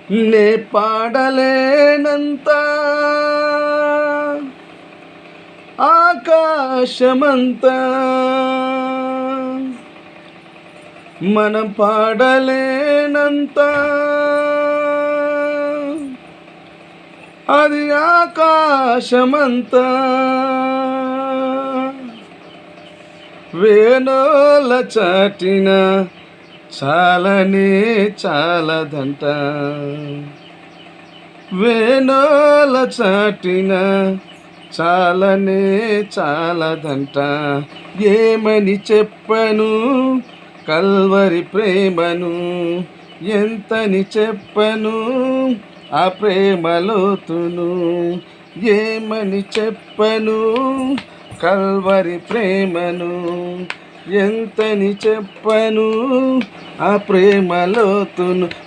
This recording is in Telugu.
నే పాడలేనంత ఆకాశమంతా మనం పాడలేనంత అది ఆకాశమంతా వేణోల చాటిన చాలనే చాలదంట వేణోల చాటిన చాలనే చాలదంట ఏమని చెప్పను కల్వరి ప్రేమను ఎంతని చెప్పను ఆ ప్రేమలోతును ఏమని చెప్పను కల్వరి ప్రేమను ఎంతని చెప్పను ఆ ప్రేమలోతును